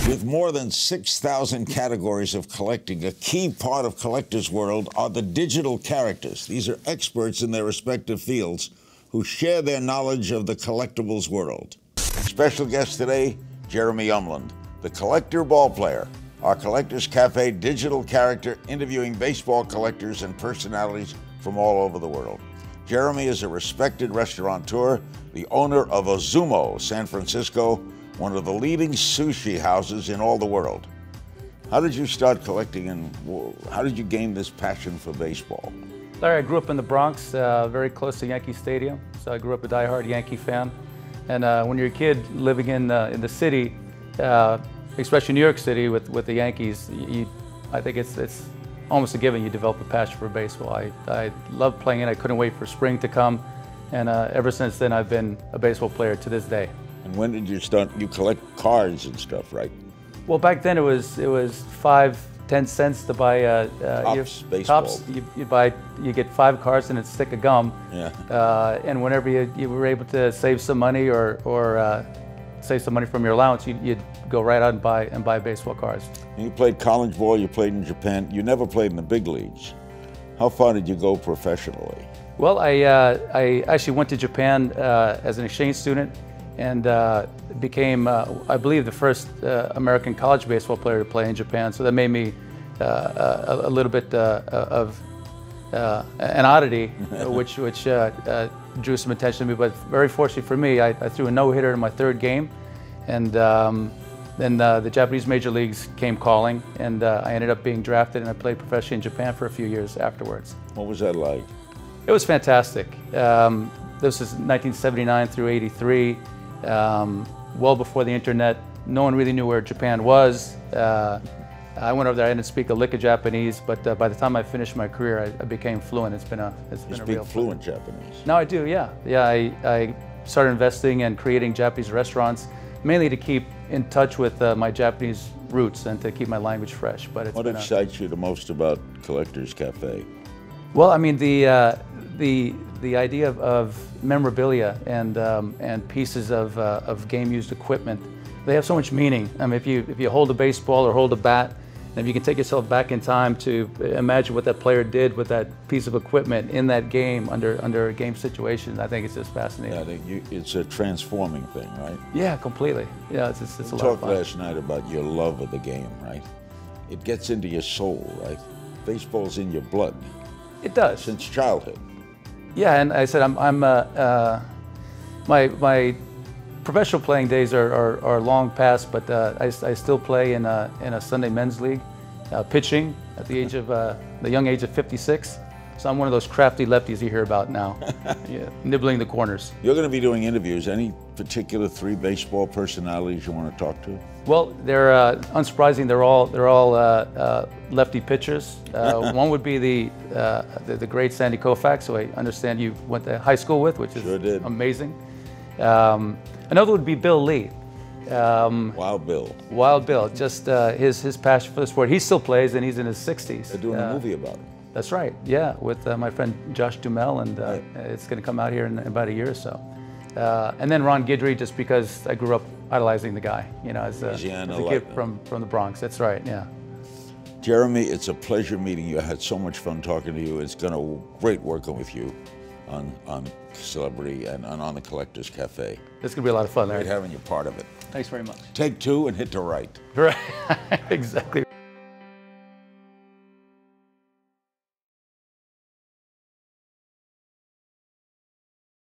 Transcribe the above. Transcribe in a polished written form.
With more than 6,000 categories of collecting, a key part of collectors' world are the digital characters. These are experts in their respective fields who share their knowledge of the collectibles world. Special guest today, Jeremy Umland, the collector ball player, our Collectors Cafe digital character interviewing baseball collectors and personalities from all over the world. Jeremy is a respected restaurateur, the owner of Ozumo, San Francisco, one of the leading sushi houses in all the world. How did you start collecting and how did you gain this passion for baseball? Larry, I grew up in the Bronx, very close to Yankee Stadium. So I grew up a diehard Yankee fan. And when you're a kid living in the city, especially New York City with the Yankees, I think it's almost a given you develop a passion for baseball. I love playing it. I couldn't wait for spring to come. And ever since then, I've been a baseball player to this day. And when did you start? You collect cards and stuff, right? Well, back then it was 5, 10 cents to buy Tops. You get 5 cards and a stick of gum. Yeah. And whenever you were able to save some money or save some money from your allowance, you'd go right out and buy baseball cards. And you played college ball. You played in Japan. You never played in the big leagues. How far did you go professionally? Well, I actually went to Japan as an exchange student. And became, I believe, the first American college baseball player to play in Japan. So that made me a little bit of an oddity, which drew some attention to me. But very fortunately for me, I threw a no-hitter in my 3rd game. And then the Japanese major leagues came calling, and I ended up being drafted, and I played professionally in Japan for a few years afterwards. What was that like? It was fantastic. This is 1979 through 83. Well before the internet, no one really knew where Japan was. I went over there. I didn't speak a lick of Japanese, but by the time I finished my career, I became fluent. It's been a real fluent Japanese. Now I do, yeah. I started investing and creating Japanese restaurants, mainly to keep in touch with my Japanese roots and to keep my language fresh. But what excites you the most about Collectors Cafe? Well, I mean the idea of memorabilia and pieces of game-used equipment, they have so much meaning. I mean, if you hold a baseball or hold a bat, and if you can take yourself back in time to imagine what that player did with that piece of equipment in that game under a game situation, I think it's just fascinating. Yeah, I think it's a transforming thing, right? Yeah, completely. Yeah, it's a lot of fun. We talked last night about your love of the game, right? It gets into your soul, right? Baseball's in your blood. It does. Since childhood. Yeah, and I said my professional playing days are long past, but I still play in a Sunday men's league, pitching at the young age of 56. So I'm one of those crafty lefties you hear about now, yeah, nibbling the corners. You're going to be doing interviews. Any particular 3 baseball personalities you want to talk to? Well, they're unsurprising. They're all lefty pitchers. One would be the great Sandy Koufax, who I understand you went to high school with, which is sure did. Amazing. Another would be Bill Lee. Wild Bill. Wild Bill. Just his passion for the sport. He still plays, and he's in his 60s. They're doing a movie about him. That's right. Yeah, with my friend Josh Duhamel, and right. It's going to come out here in about a year or so. And then Ron Guidry, just because I grew up idolizing the guy, you know, as a kid from the Bronx. That's right, yeah. Jeremy, it's a pleasure meeting you. I had so much fun talking to you. It's great working with you on Celebrity and on the Collectors Cafe. It's going to be a lot of fun, Larry. Great having you part of it. Thanks very much. Take 2 and hit to right. Right, exactly.